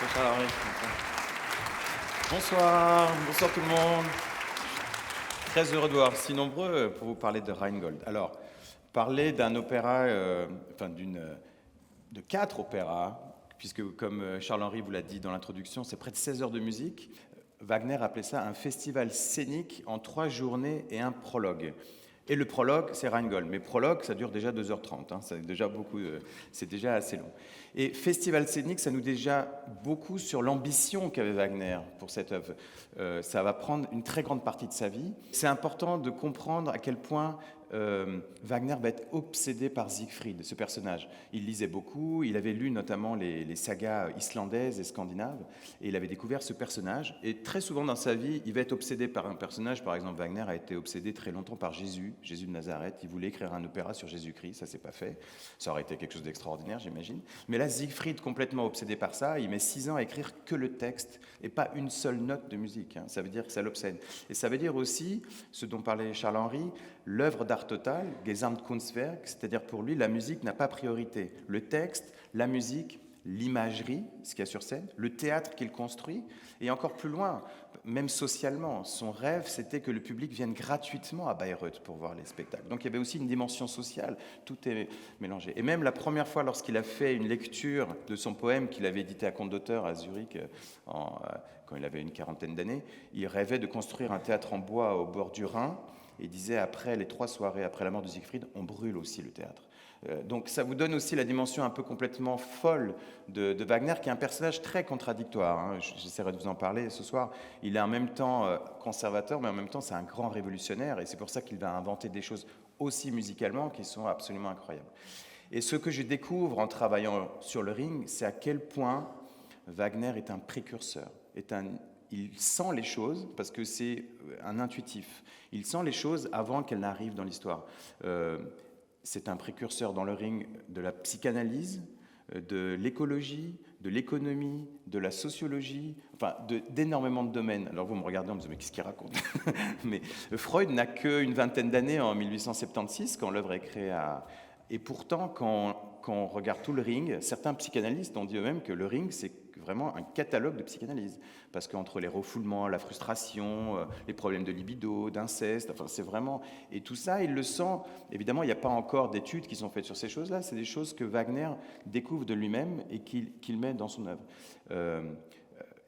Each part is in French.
Charles-Henri. Bonsoir, bonsoir tout le monde. Très heureux de vous voir si nombreux pour vous parler de Rheingold. Alors, parler d'un opéra, de 4 opéras, puisque comme Charles-Henri vous l'a dit dans l'introduction, c'est près de 16 heures de musique. Wagner appelait ça un festival scénique en 3 journées et un prologue. Et le prologue, c'est Rheingold. Mais prologue, ça dure déjà 2h30. C'est déjà assez long. Et festival scénique, ça nous dit déjà beaucoup sur l'ambition qu'avait Wagner pour cette œuvre. Ça va prendre une très grande partie de sa vie. C'est important de comprendre à quel point Wagner va être obsédé par Siegfried, ce personnage. Il lisait beaucoup, il avait lu notamment les sagas islandaises et scandinaves, et il avait découvert ce personnage. Et très souvent dans sa vie, il va être obsédé par un personnage. Par exemple, Wagner a été obsédé très longtemps par Jésus de Nazareth. Il voulait écrire un opéra sur Jésus-Christ, ça s'est pas fait. Ça aurait été quelque chose d'extraordinaire, j'imagine. Mais là, Siegfried, complètement obsédé par ça, il met 6 ans à écrire que le texte, et pas une seule note de musique. Ça veut dire que ça l'obsède. Et ça veut dire aussi, ce dont parlait Charles-Henri, l'œuvre d'art total, Gesamtkunstwerk, c'est-à-dire pour lui, la musique n'a pas priorité. Le texte, la musique, l'imagerie, ce qu'il y a sur scène, le théâtre qu'il construit, et encore plus loin, même socialement, son rêve, c'était que le public vienne gratuitement à Bayreuth pour voir les spectacles. Donc il y avait aussi une dimension sociale, tout est mélangé. Et même la première fois, lorsqu'il a fait une lecture de son poème qu'il avait édité à compte d'auteur à Zurich, quand il avait une 40aine d'années, il rêvait de construire un théâtre en bois au bord du Rhin, et disait, après les 3 soirées, après la mort de Siegfried, on brûle aussi le théâtre. Donc ça vous donne aussi la dimension un peu complètement folle de Wagner, qui est un personnage très contradictoire. J'essaierai de vous en parler ce soir. Il est en même temps conservateur, mais en même temps c'est un grand révolutionnaire, et c'est pour ça qu'il va inventer des choses aussi musicalement qui sont absolument incroyables. Et ce que je découvre en travaillant sur le Ring, c'est à quel point Wagner est un précurseur, il sent les choses, parce que c'est un intuitif. Il sent les choses avant qu'elles n'arrivent dans l'histoire. C'est un précurseur dans le Ring de la psychanalyse, de l'écologie, de l'économie, de la sociologie, d'énormément de domaines. Alors vous me regardez en me disant, mais qu'est-ce qu'il raconte? Mais Freud n'a qu'une 20aine d'années en 1876, quand l'œuvre est créée Et pourtant, quand on regarde tout le Ring, certains psychanalystes ont dit eux-mêmes que le Ring, c'est vraiment un catalogue de psychanalyse. Parce qu'entre les refoulements, la frustration, les problèmes de libido, d'inceste, c'est vraiment... Et tout ça, il le sent... Évidemment, il n'y a pas encore d'études qui sont faites sur ces choses-là. C'est des choses que Wagner découvre de lui-même et qu'il met dans son œuvre.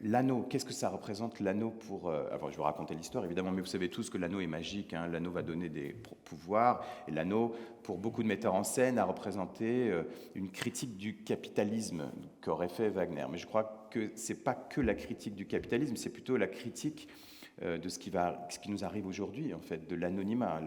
L'anneau, qu'est-ce que ça représente l'anneau pour... je vais vous raconter l'histoire évidemment, mais vous savez tous que l'anneau est magique, l'anneau va donner des pouvoirs, et l'anneau, pour beaucoup de metteurs en scène, a représenté une critique du capitalisme qu'aurait fait Wagner. Mais je crois que ce n'est pas que la critique du capitalisme, c'est plutôt la critique de ce qui nous arrive aujourd'hui, en fait, de l'anonymat.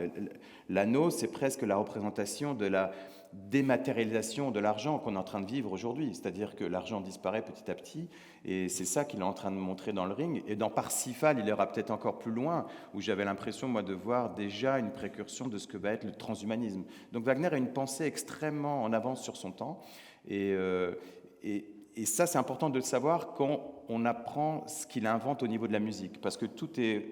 L'anneau, c'est presque la représentation de la dématérialisation de l'argent qu'on est en train de vivre aujourd'hui, c'est-à-dire que l'argent disparaît petit à petit, et c'est ça qu'il est en train de montrer dans le Ring. Et dans Parsifal, il ira peut-être encore plus loin, où j'avais l'impression, moi, de voir déjà une précursion de ce que va être le transhumanisme. Donc Wagner a une pensée extrêmement en avance sur son temps, et ça, c'est important de le savoir quand on apprend ce qu'il invente au niveau de la musique, parce que tout est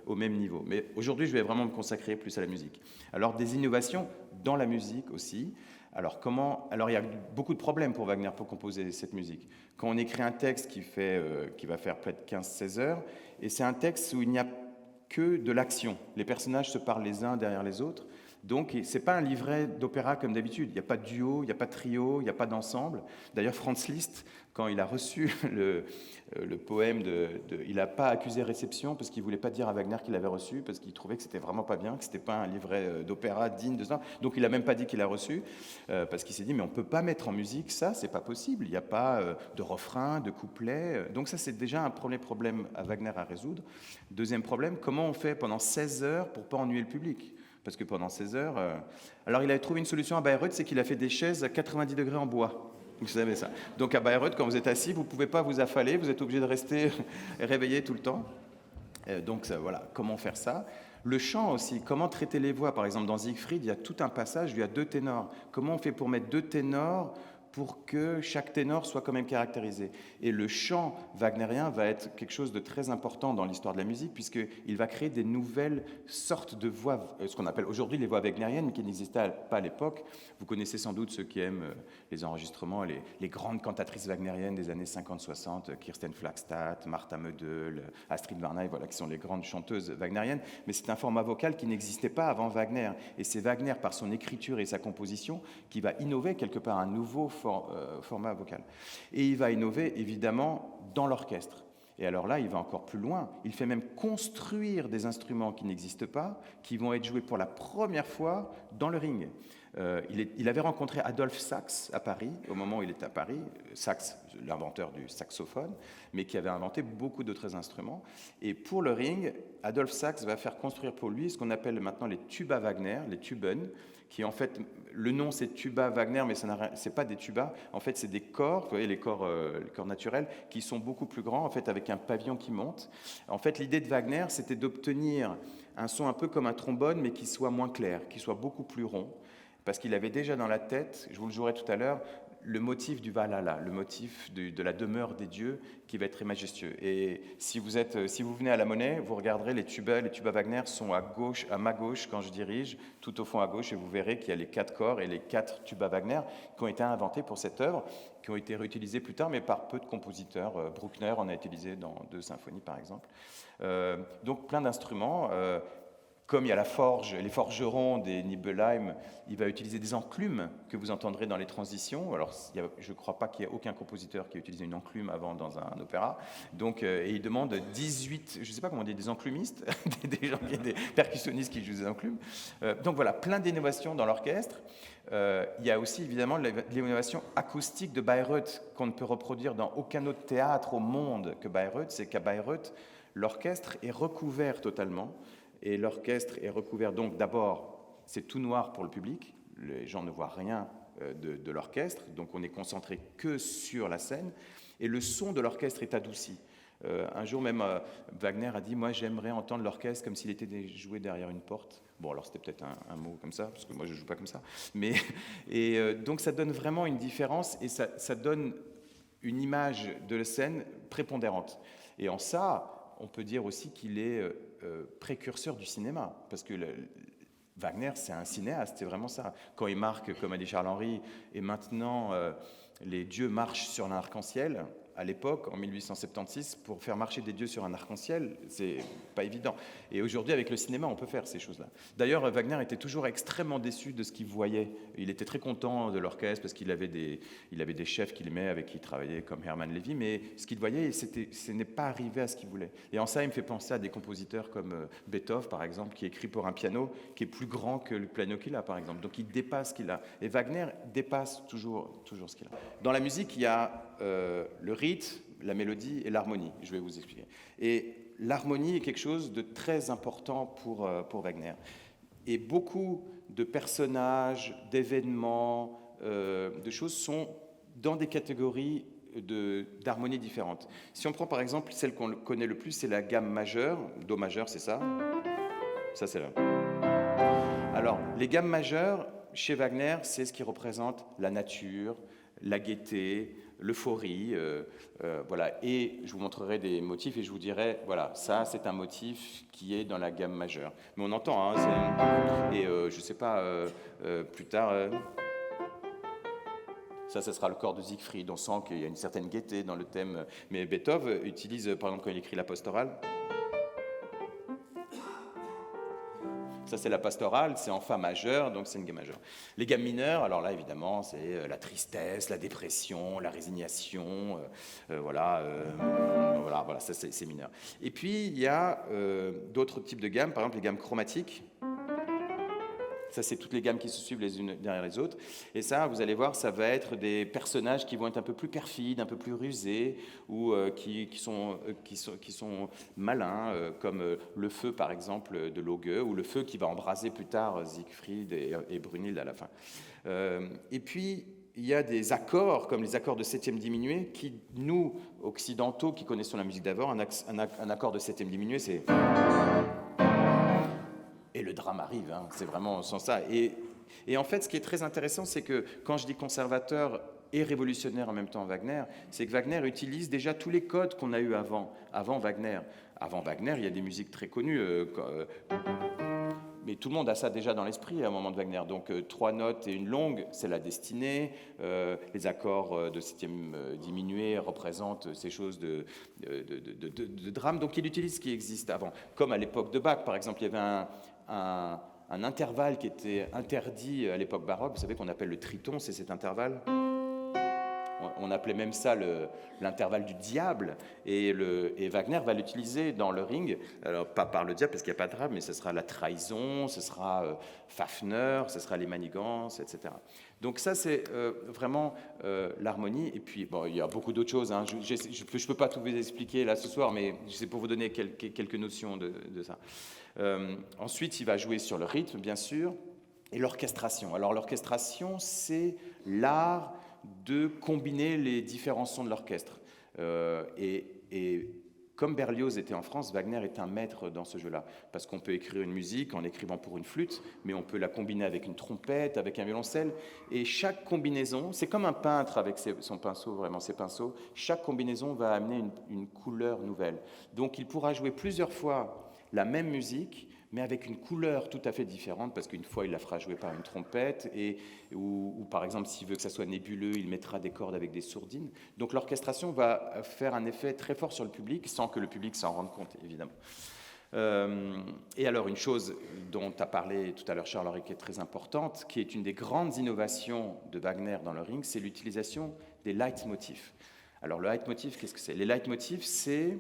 au même niveau. Mais aujourd'hui, je vais vraiment me consacrer plus à la musique. Alors, des innovations dans la musique aussi. Alors, il y a beaucoup de problèmes pour Wagner pour composer cette musique. Quand on écrit un texte qui va faire peut-être 15-16 heures, et c'est un texte où il n'y a que de l'action. Les personnages se parlent les uns derrière les autres. Donc, ce n'est pas un livret d'opéra comme d'habitude. Il n'y a pas de duo, il n'y a pas de trio, il n'y a pas d'ensemble. D'ailleurs, Franz Liszt, quand il a reçu le poème, il n'a pas accusé réception parce qu'il ne voulait pas dire à Wagner qu'il l'avait reçu, parce qu'il trouvait que c'était vraiment pas bien, que ce n'était pas un livret d'opéra digne de ça. Donc, il n'a même pas dit qu'il l'a reçu, parce qu'il s'est dit, mais on ne peut pas mettre en musique ça, c'est pas possible. Il n'y a pas de refrain, de couplet. Donc, ça, c'est déjà un premier problème à Wagner à résoudre. Deuxième problème, comment on fait pendant 16 heures pour ne pas ennuyer le public? Parce que pendant 16 heures... Alors, il avait trouvé une solution à Bayreuth, c'est qu'il a fait des chaises à 90 degrés en bois. Vous savez ça. Donc, à Bayreuth, quand vous êtes assis, vous ne pouvez pas vous affaler, vous êtes obligé de rester réveillé tout le temps. Donc, voilà, comment faire ça? Le chant aussi, comment traiter les voix? Par exemple, dans Siegfried, il y a tout un passage où il y a 2 ténors. Comment on fait pour mettre 2 ténors pour que chaque ténor soit quand même caractérisé. Et le chant wagnérien va être quelque chose de très important dans l'histoire de la musique, puisqu'il va créer des nouvelles sortes de voix, ce qu'on appelle aujourd'hui les voix wagnériennes, qui n'existaient pas à l'époque. Vous connaissez sans doute ceux qui aiment les enregistrements, les grandes cantatrices wagnériennes des années 50-60, Kirsten Flagstad, Martha Mödel, Astrid Varnay, voilà, qui sont les grandes chanteuses wagnériennes. Mais c'est un format vocal qui n'existait pas avant Wagner. Et c'est Wagner, par son écriture et sa composition, qui va innover quelque part un nouveau format vocal. Et il va innover, évidemment, dans l'orchestre. Et alors là, il va encore plus loin. Il fait même construire des instruments qui n'existent pas, qui vont être joués pour la première fois dans le ring. Il avait rencontré Adolphe Sax à Paris, au moment où il était à Paris, Sax, l'inventeur du saxophone, mais qui avait inventé beaucoup d'autres instruments. Et pour le ring, Adolphe Sax va faire construire pour lui ce qu'on appelle maintenant les tubas Wagner, les tuben, qui en fait, le nom c'est tuba Wagner, mais ce n'est pas des tubas, en fait c'est des corps, vous voyez les corps naturels, qui sont beaucoup plus grands, en fait avec un pavillon qui monte. En fait l'idée de Wagner c'était d'obtenir un son un peu comme un trombone, mais qui soit moins clair, qui soit beaucoup plus rond, parce qu'il avait déjà dans la tête, je vous le jouerai tout à l'heure, le motif du Valhalla, le motif de la demeure des dieux qui va être très majestueux. Et si vous venez à la Monnaie, vous regarderez les tubas Wagner sont à gauche, à ma gauche quand je dirige, tout au fond à gauche, et vous verrez qu'il y a les 4 corps et les 4 tubas Wagner qui ont été inventés pour cette œuvre, qui ont été réutilisés plus tard, mais par peu de compositeurs. Bruckner en a utilisé dans 2 symphonies, par exemple. Donc plein d'instruments. Comme il y a la forge, les forgerons des Nibelheim, il va utiliser des enclumes que vous entendrez dans les transitions. Alors, je ne crois pas qu'il y ait aucun compositeur qui ait utilisé une enclume avant dans un opéra. Donc, et il demande 18, je ne sais pas comment on dit, des enclumistes, des percussionnistes qui jouent des enclumes. Donc voilà, plein d'innovations dans l'orchestre. Il y a aussi évidemment l'innovation acoustique de Bayreuth qu'on ne peut reproduire dans aucun autre théâtre au monde que Bayreuth. C'est qu'à Bayreuth, l'orchestre est recouvert totalement. Et l'orchestre est recouvert, donc d'abord, c'est tout noir pour le public, les gens ne voient rien de l'orchestre, donc on est concentré que sur la scène, et le son de l'orchestre est adouci. Un jour même, Wagner a dit « Moi, j'aimerais entendre l'orchestre comme s'il était joué derrière une porte ». Bon, alors c'était peut-être un mot comme ça, parce que moi, je ne joue pas comme ça. Donc ça donne vraiment une différence, et ça donne une image de la scène prépondérante. Et en ça, on peut dire aussi qu'il est précurseur du cinéma, parce que Wagner, c'est un cinéaste, c'est vraiment ça. Quand il marque, comme a dit Charles-Henri, et maintenant les dieux marchent sur un arc-en-ciel, à l'époque, en 1876, pour faire marcher des dieux sur un arc-en-ciel, c'est pas évident. Et aujourd'hui, avec le cinéma, on peut faire ces choses-là. D'ailleurs, Wagner était toujours extrêmement déçu de ce qu'il voyait. Il était très content de l'orchestre parce qu'il avait des chefs qu'il aimait, avec qui il travaillait, comme Hermann Lévy, mais ce qu'il voyait, ce n'est pas arrivé à ce qu'il voulait. Et en ça, il me fait penser à des compositeurs comme Beethoven, par exemple, qui écrit pour un piano qui est plus grand que le piano qu'il a, par exemple. Donc, il dépasse ce qu'il a. Et Wagner dépasse toujours ce qu'il a. Dans la musique, il y a le rythme, la mélodie et l'harmonie. Je vais vous expliquer. Et l'harmonie est quelque chose de très important pour Wagner. Et beaucoup de personnages, d'événements, de choses sont dans des catégories d'harmonie différentes. Si on prend par exemple celle qu'on connaît le plus, c'est la gamme majeure. Do majeur, c'est ça. Ça, c'est là. Alors, les gammes majeures, chez Wagner, c'est ce qui représente la nature, la gaieté, l'euphorie, voilà. Et je vous montrerai des motifs et je vous dirai, voilà, ça c'est un motif qui est dans la gamme majeure. Mais on entend, hein, et je sais pas, plus tard, ça sera le corps de Siegfried. On sent qu'il y a une certaine gaieté dans le thème. Mais Beethoven utilise, par exemple, quand il écrit la pastorale. Ça, c'est la pastorale, c'est en fa majeur, donc c'est une gamme majeure. Les gammes mineures, alors là, évidemment, c'est la tristesse, la dépression, la résignation, voilà, ça, c'est mineur. Et puis, il y a d'autres types de gammes, par exemple les gammes chromatiques. Ça, c'est toutes les gammes qui se suivent les unes derrière les autres. Et ça, vous allez voir, ça va être des personnages qui vont être un peu plus perfides, un peu plus rusés, ou qui sont malins, comme le feu, par exemple, de Loge, ou le feu qui va embraser plus tard Siegfried et Brunhilde à la fin. Et puis, il y a des accords, comme les accords de septième diminué, qui, nous, occidentaux, qui connaissons la musique d'abord, un accord de septième diminué, c'est... Et le drame arrive, hein, c'est vraiment sans ça. Et en fait, ce qui est très intéressant, c'est que quand je dis conservateur, et révolutionnaire en même temps Wagner, c'est que Wagner utilise déjà tous les codes qu'on a eus avant Wagner. Avant Wagner, il y a des musiques très connues, mais tout le monde a ça déjà dans l'esprit à un moment de Wagner. Donc 3 notes et une longue, c'est la destinée. Les accords de septième diminué représentent ces choses de drame. Donc il utilise ce qui existe avant. Comme à l'époque de Bach, par exemple, il y avait un intervalle qui était interdit à l'époque baroque. Vous savez qu'on appelle le triton, c'est cet intervalle. On appelait même ça l'intervalle du diable, et Wagner va l'utiliser dans le Ring, alors pas par le diable parce qu'il n'y a pas de drame, mais ce sera la trahison, ce sera Fafner, ce sera les manigances, etc. Donc ça c'est vraiment l'harmonie, et puis bon, il y a beaucoup d'autres choses, hein. Je ne peux pas tout vous expliquer là ce soir, mais c'est pour vous donner quelques notions de ça. Ensuite il va jouer sur le rythme bien sûr, et l'orchestration. Alors l'orchestration c'est l'art de combiner les différents sons de l'orchestre. Et comme Berlioz était en France, Wagner est un maître dans ce jeu-là, parce qu'on peut écrire une musique en écrivant pour une flûte, mais on peut la combiner avec une trompette, avec un violoncelle, et chaque combinaison, c'est comme un peintre avec son pinceau, vraiment ses pinceaux, chaque combinaison va amener une couleur nouvelle. Donc il pourra jouer plusieurs fois la même musique, mais avec une couleur tout à fait différente, parce qu'une fois, il la fera jouer par une trompette, ou par exemple, s'il veut que ça soit nébuleux, il mettra des cordes avec des sourdines. Donc l'orchestration va faire un effet très fort sur le public, sans que le public s'en rende compte, évidemment. Et alors, une chose dont a parlé tout à l'heure Charles-Henri, qui est très importante, qui est une des grandes innovations de Wagner dans le Ring, c'est l'utilisation des leitmotifs. Alors, le leitmotiv, qu'est-ce que c'est ? Les leitmotifs, c'est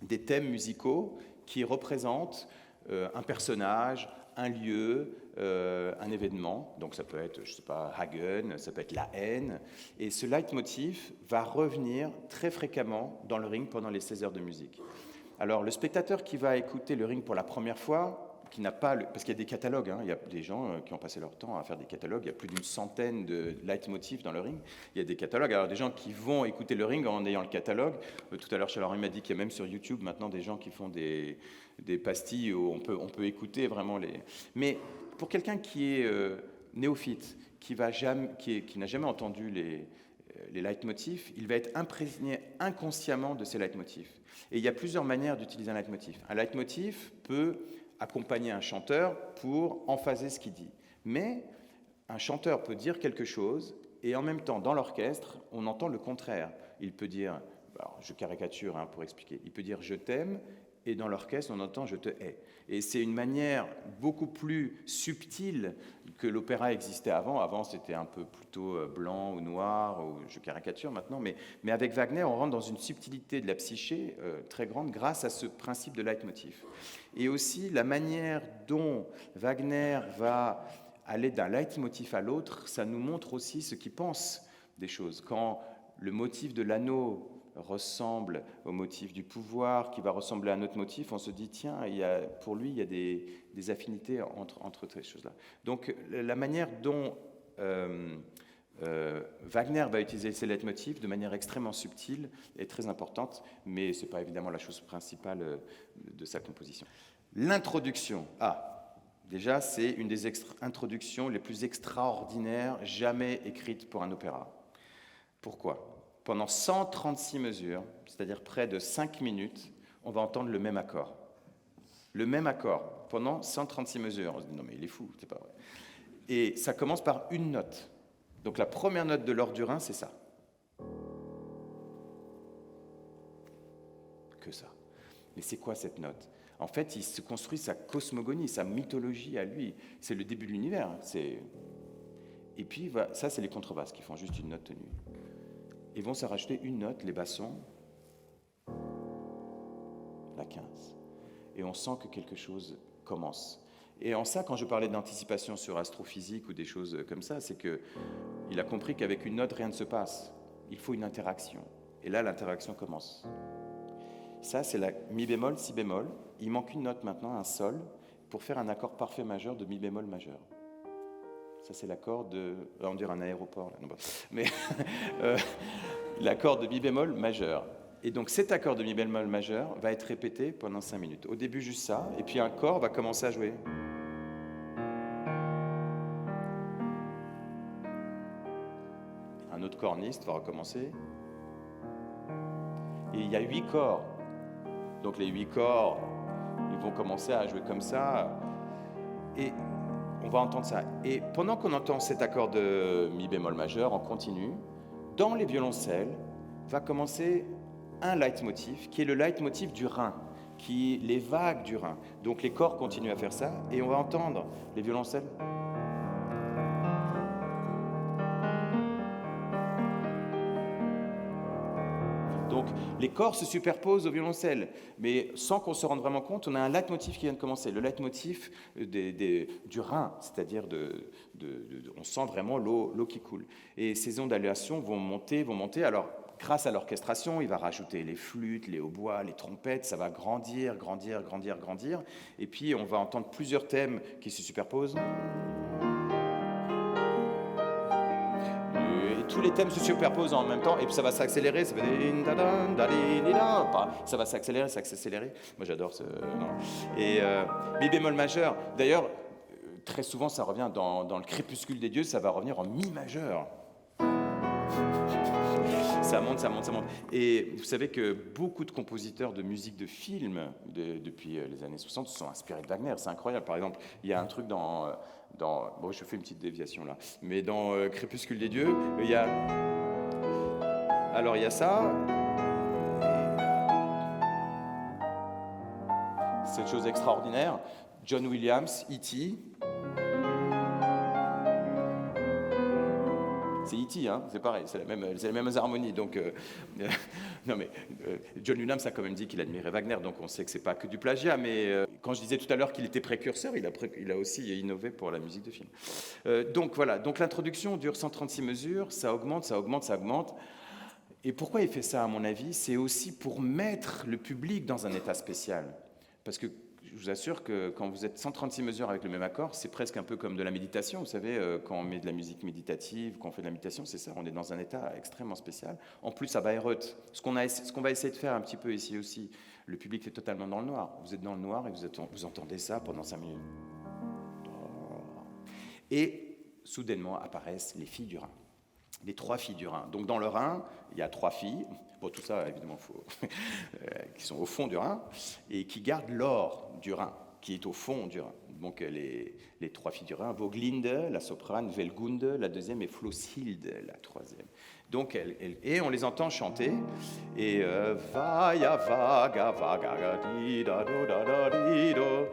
des thèmes musicaux qui représentent un personnage, un lieu, un événement. Donc ça peut être, je ne sais pas, Hagen, ça peut être la haine. Et ce leitmotiv va revenir très fréquemment dans le Ring pendant les 16 heures de musique. Alors le spectateur qui va écouter le Ring pour la première fois, qui n'a pas parce qu'il y a des catalogues, hein, il y a des gens qui ont passé leur temps à faire des catalogues, il y a plus d'une centaine de leitmotifs dans le Ring, il y a des catalogues, alors des gens qui vont écouter le Ring en ayant le catalogue, tout à l'heure Charles-Henri m'a dit qu'il y a même sur YouTube maintenant des gens qui font des pastilles où on peut écouter vraiment les... Mais pour quelqu'un qui est néophyte, qui n'a jamais entendu les leitmotifs, il va être imprégné inconsciemment de ces leitmotifs. Et il y a plusieurs manières d'utiliser un leitmotiv. Un leitmotiv peut accompagner un chanteur pour emphaser ce qu'il dit. Mais un chanteur peut dire quelque chose et en même temps, dans l'orchestre, on entend le contraire. Il peut dire, alors je caricature pour expliquer, il peut dire « je t'aime » et dans l'orchestre, on entend « je te hais ». Et c'est une manière beaucoup plus subtile que l'opéra existait avant. Avant, c'était un peu plutôt blanc ou noir, ou je caricature maintenant, mais avec Wagner, on rentre dans une subtilité de la psyché très grande grâce à ce principe de leitmotiv. Et aussi la manière dont Wagner va aller d'un leitmotiv à l'autre, ça nous montre aussi ce qu'il pense des choses. Quand le motif de l'anneau ressemble au motif du pouvoir, qui va ressembler à un autre motif, on se dit, tiens, pour lui, il y a des affinités entre ces choses-là. Donc, la manière dont Wagner va utiliser ces leitmotifs de manière extrêmement subtile est très importante, mais ce n'est pas évidemment la chose principale de sa composition. L'introduction. Déjà, c'est une des introductions les plus extraordinaires jamais écrites pour un opéra. Pourquoi ? Pendant 136 mesures, c'est-à-dire près de 5 minutes, on va entendre le même accord. Le même accord, pendant 136 mesures. On se dit, non mais il est fou, c'est pas vrai. Et ça commence par une note. Donc la première note de l'or du Rhin, c'est ça. Que ça. Mais c'est quoi cette note ? En fait, il se construit sa cosmogonie, sa mythologie à lui. C'est le début de l'univers. Et puis, ça, c'est les contrebasses qui font juste une note tenue. Ils vont se rajouter une note, les bassons, la 15. Et on sent que quelque chose commence. Et en ça, quand je parlais d'anticipation sur astrophysique ou des choses comme ça, c'est qu'il a compris qu'avec une note, rien ne se passe. Il faut une interaction. Et là, l'interaction commence. Ça, c'est la mi bémol, si bémol. Il manque une note maintenant, un sol, pour faire un accord parfait majeur de mi bémol majeur. Ça, c'est l'accord de... On dirait un aéroport, là. Non, bon. Mais l'accord de mi bémol majeur. Et donc, cet accord de mi bémol majeur va être répété pendant 5 minutes. Au début, juste ça, et puis un corps va commencer à jouer. Un un autre corniste va recommencer. Et il y a 8 corps. Donc les 8 corps, ils vont commencer à jouer comme ça. Et on va entendre ça. Et pendant qu'on entend cet accord de mi bémol majeur en continu, dans les violoncelles va commencer un leitmotiv qui est le leitmotiv du Rhin, qui est les vagues du Rhin. Donc les corps continuent à faire ça et on va entendre les violoncelles. Donc les corps se superposent au violoncelle, mais sans qu'on se rende vraiment compte, on a un leitmotiv qui vient de commencer, le leitmotiv du Rhin, c'est-à-dire on sent vraiment l'eau qui coule. Et ces ondulations vont monter. Alors, grâce à l'orchestration, il va rajouter les flûtes, les hautbois, les trompettes, ça va grandir. Et puis on va entendre plusieurs thèmes qui se superposent. Tous les thèmes se superposent en même temps et puis ça va s'accélérer, ça va s'accélérer. Moi j'adore ce. Et mi bémol majeur. D'ailleurs, très souvent ça revient dans le crépuscule des dieux, ça va revenir en mi majeur. Ça monte. Et vous savez que beaucoup de compositeurs de musique de film depuis les années 60 se sont inspirés de Wagner. C'est incroyable. Par exemple, il y a un truc bon, je fais une petite déviation là, mais dans Crépuscule des dieux, il y a ça. C'est une chose extraordinaire. John Williams, E.T. C'est E.T., hein, c'est pareil, c'est les mêmes harmonies. Donc, non mais John Williams a quand même dit qu'il admirait Wagner, donc on sait que c'est pas que du plagiat. Mais quand je disais tout à l'heure qu'il était précurseur, il a aussi innové pour la musique de film. Donc voilà. Donc l'introduction dure 136 mesures, ça augmente. Et pourquoi il fait ça, à mon avis? C'est aussi pour mettre le public dans un état spécial, parce que je vous assure que quand vous êtes 136 mesures avec le même accord, c'est presque un peu comme de la méditation. Vous savez, quand on met de la musique méditative, quand on fait de la méditation, c'est ça, on est dans un état extrêmement spécial. En plus, ça Bayreuth. Ce qu'on va essayer de faire un petit peu ici aussi, le public est totalement dans le noir. Vous êtes dans le noir et vous entendez ça pendant 5 minutes. Et soudainement apparaissent les filles du Rhin. Les 3 filles du Rhin. Donc dans le Rhin, il y a 3 filles, bon, tout ça évidemment qui sont au fond du Rhin, et qui gardent l'or du Rhin, qui est au fond du Rhin. Donc les 3 filles du Rhin, Voglinde, la soprane, Velgunde, la deuxième, et Floshilde, la troisième. Donc et on les entend chanter, et Vaya vaga vaga di da do da da di do.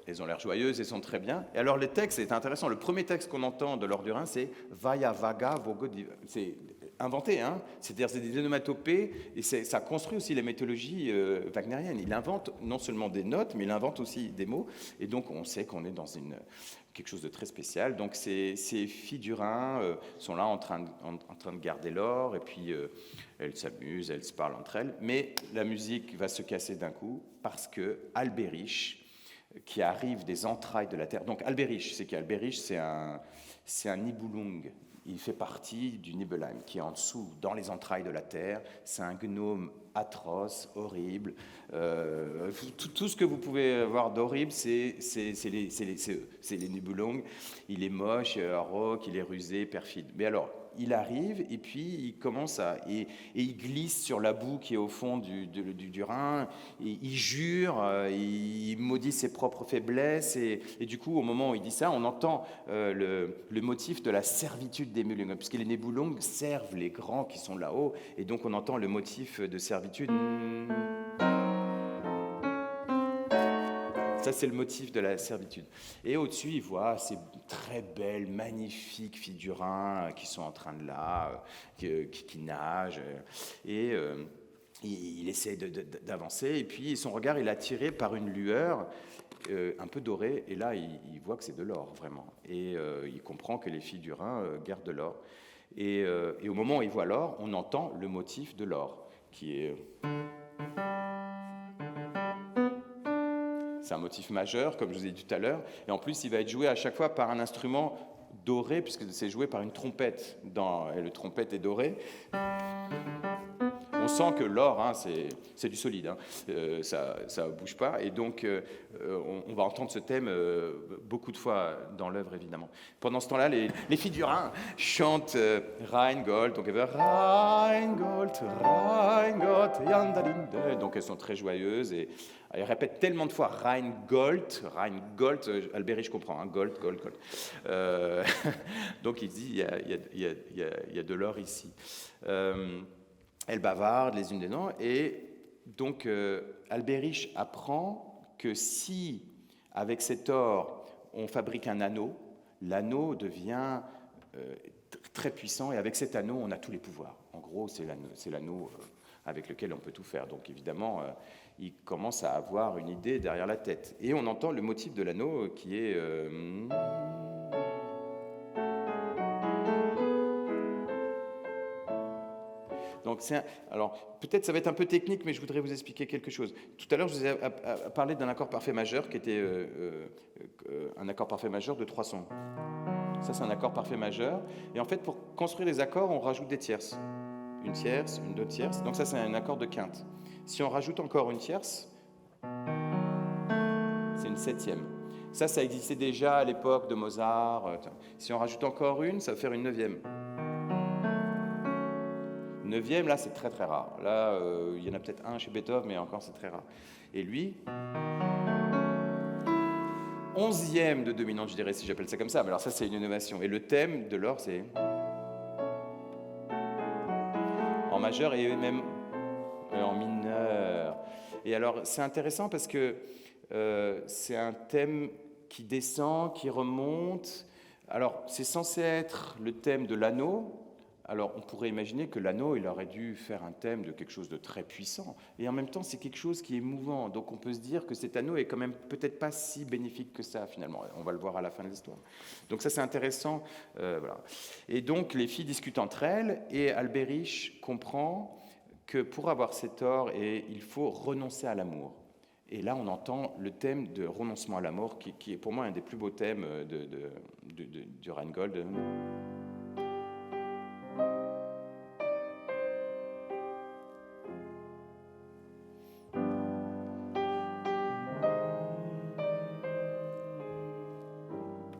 Elles ont l'air joyeuses et sont très bien. Et alors, les textes, c'est intéressant. Le premier texte qu'on entend de l'or du Rhin, c'est Vaya vaga vogo. C'est inventé, hein. C'est-à-dire, c'est des onomatopées et ça construit aussi la mythologie wagnérienne. Il invente non seulement des notes, mais il invente aussi des mots. Et donc, on sait qu'on est dans quelque chose de très spécial. Donc, ces filles du Rhin sont là en train de garder l'or. Et puis, elles s'amusent, elles se parlent entre elles. Mais la musique va se casser d'un coup parce que Albéric, qui arrive des entrailles de la terre. Donc Albéric, c'est un Nibelung. Il fait partie du Nibelheim, qui est en dessous, dans les entrailles de la terre. C'est un gnome atroce, horrible. Tout ce que vous pouvez voir d'horrible, c'est les Nibelungs. Il est moche, rauque, il est rusé, perfide. Mais alors, il arrive et puis il commence et il glisse sur la boue qui est au fond du Rhin, et il jure, il maudit ses propres faiblesses et du coup au moment où il dit ça, on entend le motif de la servitude des Nibelungs, puisque les Nibelungs servent les grands qui sont là-haut, et donc on entend le motif de servitude. Ça, c'est le motif de la servitude. Et au-dessus, il voit ces très belles, magnifiques filles du Rhin qui sont en train de qui nagent. Et il essaie d'avancer. Et puis, son regard, il est attiré par une lueur un peu dorée. Et là, il voit que c'est de l'or, vraiment. Et il comprend que les filles du Rhin gardent de l'or. Et au moment où il voit l'or, on entend le motif de l'or, qui est... C'est un motif majeur, comme je vous ai dit tout à l'heure. Et en plus, il va être joué à chaque fois par un instrument doré, puisque c'est joué par une trompette. Et le trompette est doré. On sent que l'or, hein, c'est du solide, hein. Ça ne bouge pas. Et donc, on va entendre ce thème beaucoup de fois dans l'œuvre, évidemment. Pendant ce temps-là, les filles du Rhin chantent Rheingold. Donc, elles veulent Rheingold, Rheingold, Jandalinde. Donc, elles sont très joyeuses et elles répètent tellement de fois Rheingold, Rheingold. Albéric, je comprends, hein, Gold, Gold, Gold. Donc, il dit il y a de l'or ici. Elles bavardent les unes des autres, et donc Albéric apprend que si, avec cet or, on fabrique un anneau, l'anneau devient très puissant, et avec cet anneau, on a tous les pouvoirs. En gros, c'est l'anneau avec lequel on peut tout faire. Donc évidemment, il commence à avoir une idée derrière la tête. Et on entend le motif de l'anneau qui est... Donc alors, peut-être ça va être un peu technique, mais je voudrais vous expliquer quelque chose. Tout à l'heure, je vous ai parlé d'un accord parfait majeur qui était un accord parfait majeur de 3 sons. Ça, c'est un accord parfait majeur. Et en fait, pour construire les accords, on rajoute des tierces. Une tierce, une deux tierces. Donc ça, c'est un accord de quinte. Si on rajoute encore une tierce, c'est une septième. Ça existait déjà à l'époque de Mozart. Si on rajoute encore une, ça va faire une neuvième. Neuvième, là, c'est très très rare. Là, il y en a peut-être un chez Beethoven, mais encore, c'est très rare. Et lui, 11e de dominante, je dirais, si j'appelle ça comme ça. Mais alors ça, c'est une innovation. Et le thème de l'or, c'est en majeur et même en mineur. Et alors, c'est intéressant parce que c'est un thème qui descend, qui remonte. Alors, c'est censé être le thème de l'anneau. Alors, on pourrait imaginer que l'anneau, il aurait dû faire un thème de quelque chose de très puissant. Et en même temps, c'est quelque chose qui est mouvant. Donc, on peut se dire que cet anneau est quand même peut-être pas si bénéfique que ça, finalement. On va le voir à la fin de l'histoire. Donc, ça, c'est intéressant. Voilà. Et donc, les filles discutent entre elles, et Albéric comprend que pour avoir cet or, il faut renoncer à l'amour. Et là, on entend le thème de renoncement à l'amour, qui est pour moi un des plus beaux thèmes du Rheingold.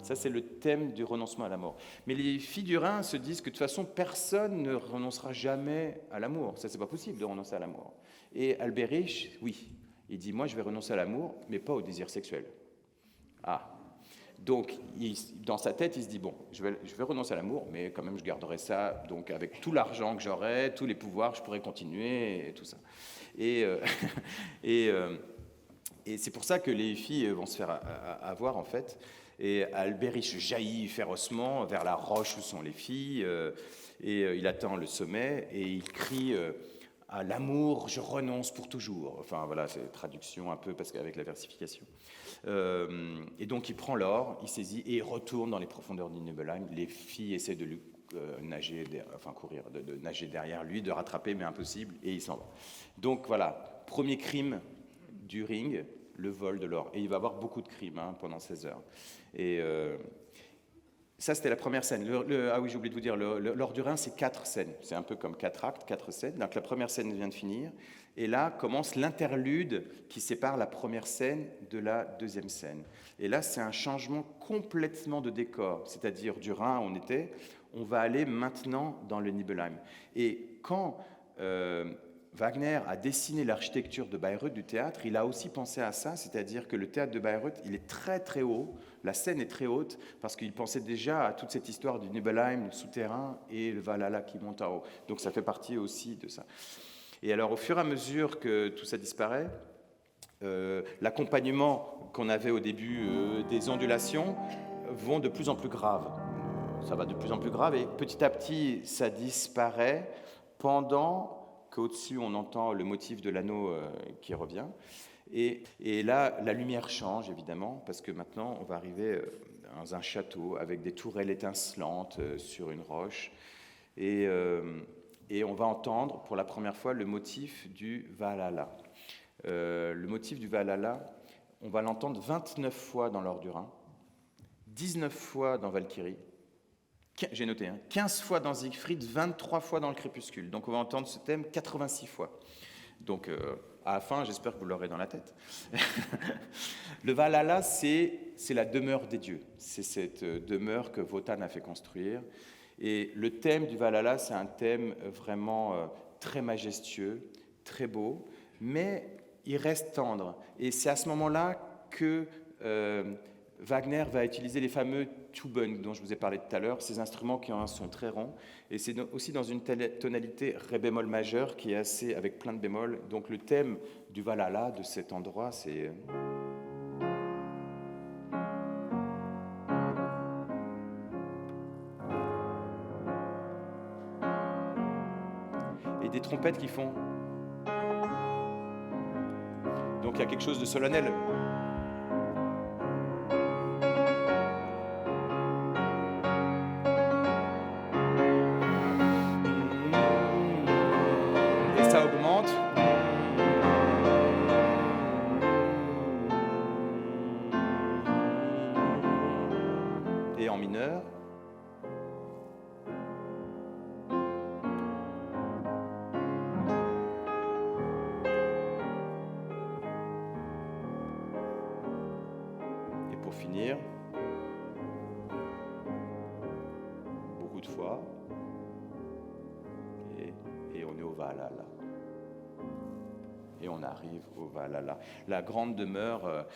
Ça, c'est le thème du renoncement à l'amour. Mais les filles du Rhin se disent que de toute façon, personne ne renoncera jamais à l'amour. Ça, c'est pas possible de renoncer à l'amour. Et Albéric, oui, il dit, moi, je vais renoncer à l'amour, mais pas au désir sexuel. Ah. Donc, dans sa tête, il se dit, bon, je vais renoncer à l'amour, mais quand même, je garderai ça. Donc, avec tout l'argent que j'aurai, tous les pouvoirs, je pourrai continuer, et tout ça. Et c'est pour ça que les filles vont se faire avoir, en fait. Et Albéric jaillit férocement vers la roche où sont les filles, et il atteint le sommet, et il crie à l'amour, je renonce pour toujours. Enfin voilà, c'est traduction un peu parce qu'avec la versification. Et donc il prend l'or, il saisit et il retourne dans les profondeurs du Nibelheim. Les filles essaient de lui courir, de nager derrière lui, de rattraper, mais impossible, et il s'en va. Donc voilà, premier crime du ring, le vol de l'or. Et il va y avoir beaucoup de crimes pendant 16 heures. Et ça, c'était la première scène. Ah oui, j'ai oublié de vous dire, l'or du Rhin, c'est 4 scènes. C'est un peu comme 4 actes, 4 scènes. Donc la première scène vient de finir. Et là commence l'interlude qui sépare la première scène de la deuxième scène. Et là, c'est un changement complètement de décor. C'est-à-dire, du Rhin, on va aller maintenant dans le Nibelheim. Et quand Wagner a dessiné l'architecture de Bayreuth, du théâtre, il a aussi pensé à ça, c'est-à-dire que le théâtre de Bayreuth, il est très très haut, la scène est très haute, parce qu'il pensait déjà à toute cette histoire du Nibelheim, le souterrain, et le Valhalla qui monte en haut. Donc ça fait partie aussi de ça. Et alors au fur et à mesure que tout ça disparaît, l'accompagnement qu'on avait au début des ondulations vont de plus en plus graves. Ça va de plus en plus grave, et petit à petit, ça disparaît pendant qu'au-dessus, on entend le motif de l'anneau qui revient. Et là, la lumière change, évidemment, parce que maintenant, on va arriver dans un château avec des tourelles étincelantes sur une roche. Et on va entendre, pour la première fois, le motif du Valhalla. Le motif du Valhalla, on va l'entendre 29 fois dans l'Or du Rhin, 19 fois dans Valkyrie, j'ai noté, 15 fois dans Siegfried, 23 fois dans le Crépuscule. Donc on va entendre ce thème 86 fois. Donc à la fin, j'espère que vous l'aurez dans la tête. Le Valhalla, c'est la demeure des dieux. C'est cette demeure que Wotan a fait construire. Et le thème du Valhalla, c'est un thème vraiment très majestueux, très beau, mais il reste tendre. Et c'est à ce moment-là que Wagner va utiliser les fameux Tuben dont je vous ai parlé tout à l'heure, ces instruments qui ont un son très rond, et c'est aussi dans une tonalité ré bémol majeur qui est assez avec plein de bémols. Donc le thème du Valhalla, de cet endroit, c'est et des trompettes qui font. Donc il y a quelque chose de solennel. Ça augmente. Et en mineur. Et pour finir, beaucoup de fois. Et on est au Valhalla. Et on arrive au Valhalla, la grande demeure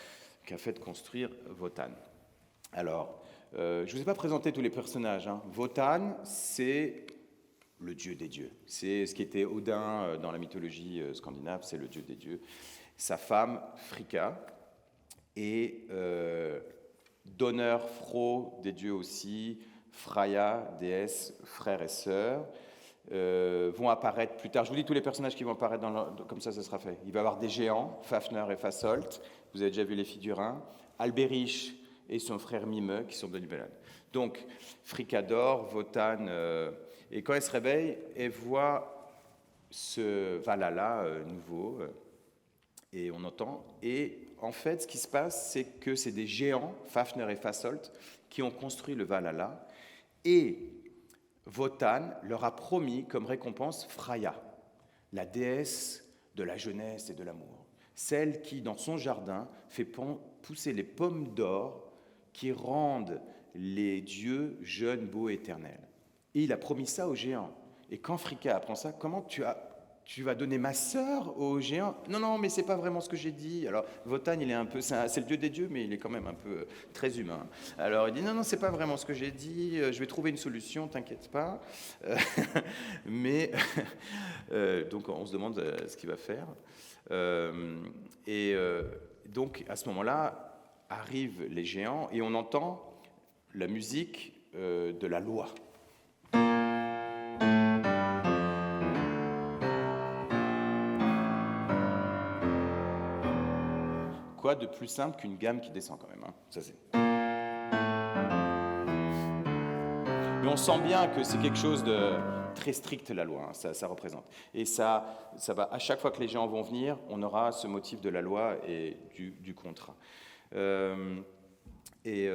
qu'a fait construire Wotan. Alors, je ne vous ai pas présenté tous les personnages. Wotan, c'est le dieu des dieux. C'est ce qui était Odin dans la mythologie scandinave, c'est le dieu des dieux. Sa femme, Frigga, et d'honneur Fro, des dieux aussi, Freya, déesse, frères et sœurs. Vont apparaître plus tard. Je vous dis tous les personnages qui vont apparaître comme ça sera fait. Il va y avoir des géants, Fafner et Fasolt. Vous avez déjà vu les figurins. Alberich et son frère Mime qui sont de Nibelheim. Donc, Frigga dort, Wotan, et quand elle se réveille, elle voit ce Valhalla nouveau, et on entend. Et en fait, ce qui se passe, c'est que c'est des géants, Fafner et Fasolt, qui ont construit le Valhalla. Et Wotan leur a promis comme récompense Freya, la déesse de la jeunesse et de l'amour, celle qui, dans son jardin, fait pousser les pommes d'or qui rendent les dieux jeunes, beaux et éternels. Et il a promis ça aux géants. Et quand Frigga apprend ça, comment tu vas donner ma sœur aux géants? Non, mais c'est pas vraiment ce que j'ai dit. Alors, Wotan, il est un peu, c'est le dieu des dieux, mais il est quand même un peu très humain. Alors, il dit, non, c'est pas vraiment ce que j'ai dit. Je vais trouver une solution, t'inquiète pas. Mais, donc, on se demande ce qu'il va faire. Donc, à ce moment-là, arrivent les géants et on entend la musique de la loi. Quoi de plus simple qu'une gamme qui descend quand même, ça c'est. Mais on sent bien que c'est quelque chose de très strict, la loi, ça représente. Et ça va, à chaque fois que les gens vont venir, on aura ce motif de la loi et du contrat. Et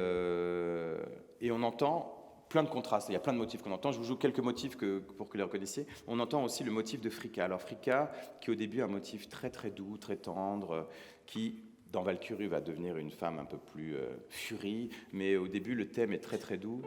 on entend plein de contrastes, il y a plein de motifs qu'on entend. Je vous joue quelques motifs pour que vous les reconnaissiez. On entend aussi le motif de Frigga. Alors Frigga, qui au début a un motif très très doux, très tendre, qui dans Valkyrie va devenir une femme un peu plus furie, mais au début le thème est très très doux.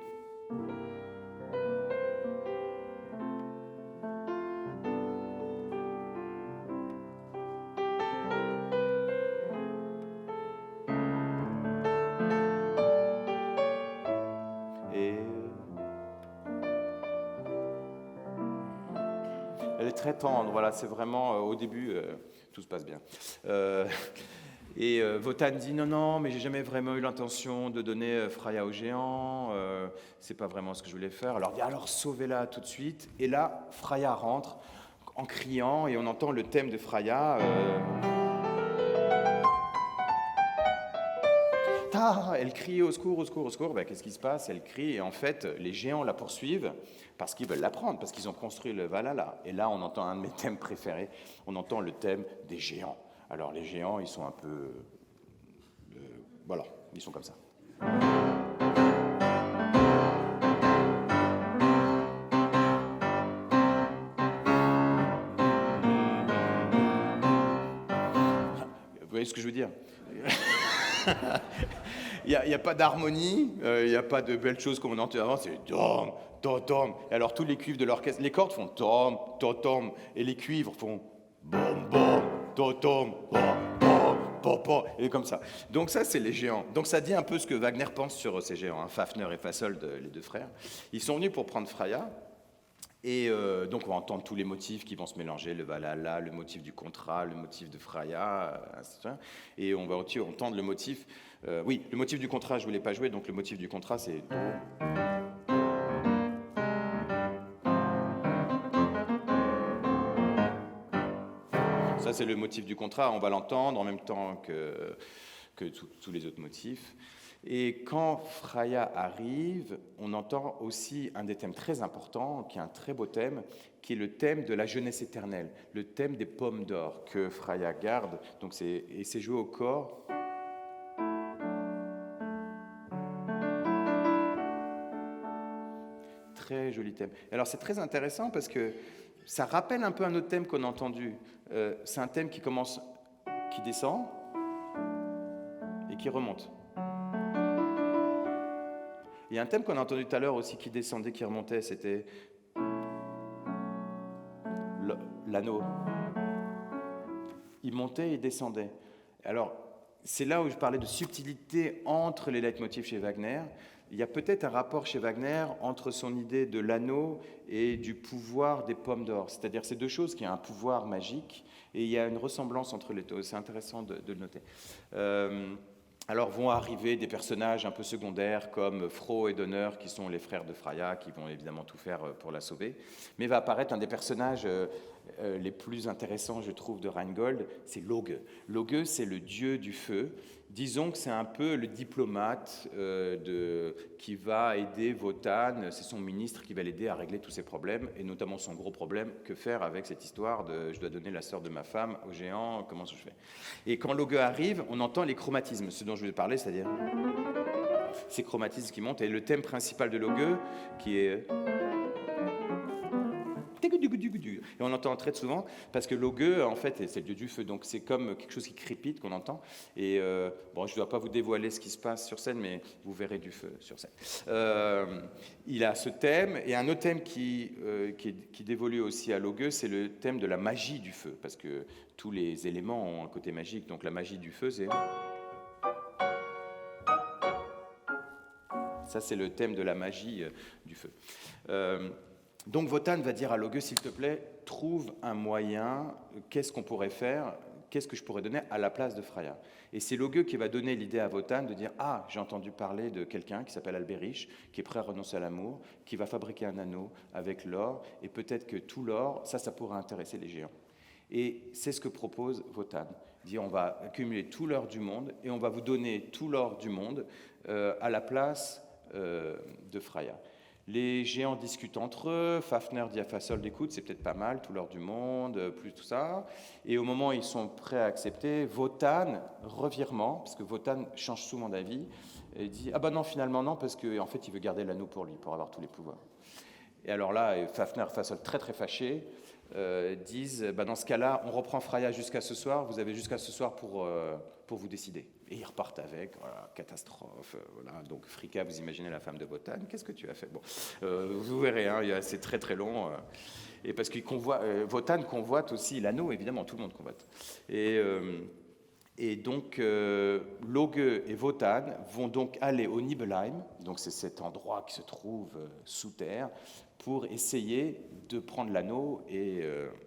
Elle est très tendre, voilà, c'est vraiment au début, tout se passe bien. Et Wotan dit non, mais j'ai jamais vraiment eu l'intention de donner Freya aux géants, c'est pas vraiment ce que je voulais faire. Alors il dit alors sauvez-la tout de suite. Et là, Freya rentre en criant et on entend le thème de Freya. Elle crie au secours, au secours, au secours. Qu'est-ce qui se passe? Elle crie et en fait, les géants la poursuivent parce qu'ils veulent la prendre, parce qu'ils ont construit le Valhalla. Et là, on entend un de mes thèmes préférés, on entend le thème des géants. Alors les géants, ils sont un peu... voilà, ils sont comme ça. voyez ce que je veux dire? Il n'y a pas d'harmonie, il n'y a pas de belles choses comme on entendait avant, c'est tom, tom, tom. Et alors tous les cuivres de l'orchestre, les cordes font tom, tom, tom, et les cuivres font bom, bom, tom, tom, bom, bom, bom, bom, et comme ça. Donc ça, c'est les géants. Donc ça dit un peu ce que Wagner pense sur ces géants, hein, Fafner et Fasold, les deux frères. Ils sont venus pour prendre Freya. Et donc on va entendre tous les motifs qui vont se mélanger, le Valhalla, le motif du contrat, le motif de Freya, etc. Et on va aussi entendre le motif... oui, le motif du contrat, je ne voulais pas jouer, donc le motif du contrat, c'est... Ça, c'est le motif du contrat, on va l'entendre en même temps que tous les autres motifs. Et quand Freya arrive, on entend aussi un des thèmes très importants, qui est un très beau thème, qui est le thème de la jeunesse éternelle, le thème des pommes d'or que Freya garde. Donc c'est joué au corps. Très joli thème. Alors c'est très intéressant parce que ça rappelle un peu un autre thème qu'on a entendu. C'est un thème qui commence, qui descend et qui remonte. Il y a un thème qu'on a entendu tout à l'heure aussi qui descendait, qui remontait, c'était l'anneau. Il montait et descendait. Alors, c'est là où je parlais de subtilité entre les leitmotifs chez Wagner. Il y a peut-être un rapport chez Wagner entre son idée de l'anneau et du pouvoir des pommes d'or. C'est-à-dire ces deux choses qui ont un pouvoir magique et il y a une ressemblance entre les deux. C'est intéressant de le noter. Alors vont arriver des personnages un peu secondaires comme Fro et Donner, qui sont les frères de Freya, qui vont évidemment tout faire pour la sauver. Mais va apparaître un des personnages les plus intéressants, je trouve, de Rheingold, c'est Loge. Loge, c'est le dieu du feu. Disons que c'est un peu le diplomate qui va aider Wotan, c'est son ministre qui va l'aider à régler tous ses problèmes, et notamment son gros problème, que faire avec cette histoire de « je dois donner la sœur de ma femme aux géants, comment je fais ?» Et quand Loge arrive, on entend les chromatismes, ce dont je vais parler, c'est-à-dire ces chromatismes qui montent, et le thème principal de Loge, qui est... Et on entend très souvent, parce que Loge, en fait, c'est le dieu du feu, donc c'est comme quelque chose qui crépite qu'on entend. Et bon, je ne dois pas vous dévoiler ce qui se passe sur scène, mais vous verrez du feu sur scène. Il a ce thème, et un autre thème qui dévolue aussi à Loge, c'est le thème de la magie du feu, parce que tous les éléments ont un côté magique, donc la magie du feu, c'est... Ça, c'est le thème de la magie du feu. Donc Wotan va dire à Loge, s'il te plaît, trouve un moyen, qu'est-ce qu'on pourrait faire, qu'est-ce que je pourrais donner à la place de Freya. Et c'est Loge qui va donner l'idée à Wotan de dire, ah, j'ai entendu parler de quelqu'un qui s'appelle Alberich, qui est prêt à renoncer à l'amour, qui va fabriquer un anneau avec l'or, et peut-être que tout l'or, ça pourrait intéresser les géants. Et c'est ce que propose Wotan. Il dit, on va accumuler tout l'or du monde, et on va vous donner tout l'or du monde à la place de Freya. Les géants discutent entre eux, Fafner dit à Fasold, écoute, c'est peut-être pas mal, tout l'or du monde, plus tout ça. Et au moment où ils sont prêts à accepter, Wotan, revirement, parce que Wotan change souvent d'avis, et dit, ah ben non, finalement non, parce qu'en fait, il veut garder l'anneau pour lui, pour avoir tous les pouvoirs. Et alors là, Fafner et Fasold, très très fâchés, disent, dans ce cas-là, on reprend Freya jusqu'à ce soir, vous avez jusqu'à ce soir pour vous décider. Et ils repartent avec, voilà, catastrophe, voilà. Donc Fricka, vous imaginez la femme de Wotan, qu'est-ce que tu as fait? Bon, vous verrez, hein, c'est très très long, et parce que Wotan convoite aussi l'anneau, évidemment, tout le monde convoite. Et donc, Loge et Wotan vont donc aller au Nibelheim, donc c'est cet endroit qui se trouve sous terre, pour essayer de prendre l'anneau et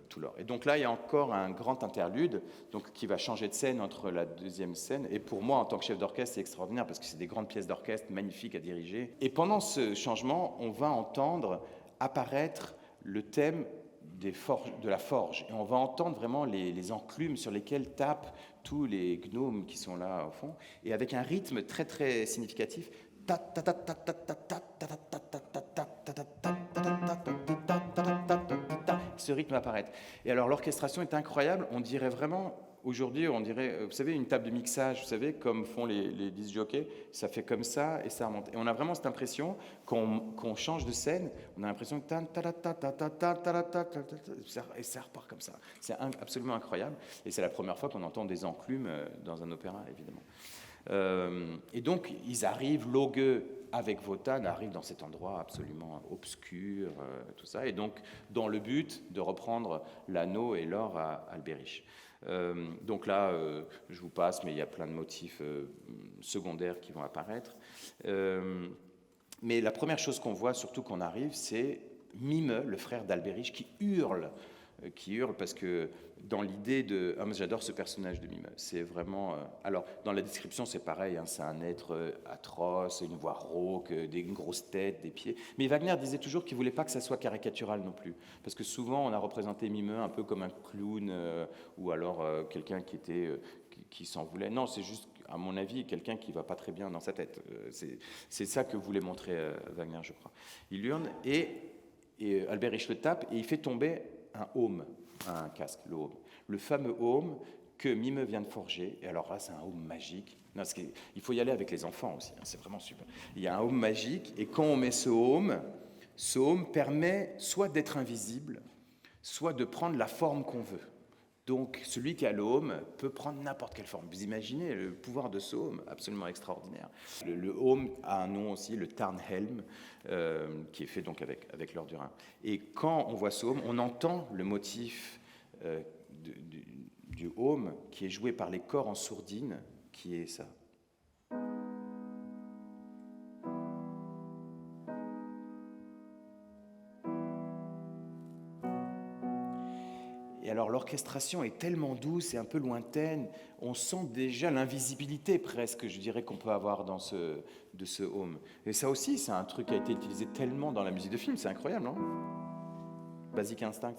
tout l'or. Et donc là, il y a encore un grand interlude donc, qui va changer de scène entre la deuxième scène. Et pour moi, en tant que chef d'orchestre, c'est extraordinaire parce que c'est des grandes pièces d'orchestre magnifiques à diriger. Et pendant ce changement, on va entendre apparaître le thème de la forge. Et on va entendre vraiment les enclumes sur lesquelles tapent tous les gnomes qui sont là au fond. Et avec un rythme très très significatif. Ce rythme apparaît. Et alors l'orchestration est incroyable, on dirait vraiment Aujourd'hui, on dirait, vous savez, une table de mixage, vous savez, comme font les disc jockeys, ça fait comme ça et ça remonte. Et on a vraiment cette impression qu'on change de scène, on a l'impression que et ça repart comme ça. C'est absolument incroyable. Et c'est la première fois qu'on entend des enclumes dans un opéra, évidemment. Et donc, ils arrivent, Loge avec Wotan arrive dans cet endroit absolument obscur, tout ça, et donc dans le but de reprendre l'anneau et l'or à Albéric. Donc là, je vous passe, mais il y a plein de motifs secondaires qui vont apparaître. Mais la première chose qu'on voit, surtout qu'on arrive, c'est Mime, le frère d'Albéric, qui hurle parce que dans l'idée de... Ah, moi, j'adore ce personnage de Mime. C'est vraiment... alors, dans la description, c'est pareil, hein, c'est un être atroce, une voix rauque, une grosse tête, des pieds. Mais Wagner disait toujours qu'il ne voulait pas que ça soit caricatural non plus. Parce que souvent, on a représenté Mime un peu comme un clown, ou alors quelqu'un qui s'en voulait. Non, c'est juste, à mon avis, quelqu'un qui ne va pas très bien dans sa tête. C'est ça que voulait montrer Wagner, je crois. Il hurle et Albéric le tape et il fait tomber un aume, un casque, le aume. Le fameux aume que Mime vient de forger. Et alors là, c'est un aume magique. Non, il faut y aller avec les enfants aussi, hein, c'est vraiment super. Il y a un aume magique, et quand on met ce aume permet soit d'être invisible, soit de prendre la forme qu'on veut. Donc, celui qui a l'aume peut prendre n'importe quelle forme. Vous imaginez le pouvoir de ce aume, absolument extraordinaire. Le aume a un nom aussi, le Tarnhelm, qui est fait donc avec l'or du Rhin. Et quand on voit ce aume, on entend le motif du aume qui est joué par les corps en sourdine, qui est ça. Et alors l'orchestration est tellement douce et un peu lointaine, on sent déjà l'invisibilité presque, je dirais, qu'on peut avoir de ce aume. Et ça aussi, c'est un truc qui a été utilisé tellement dans la musique de film, c'est incroyable, non? Basic Instinct,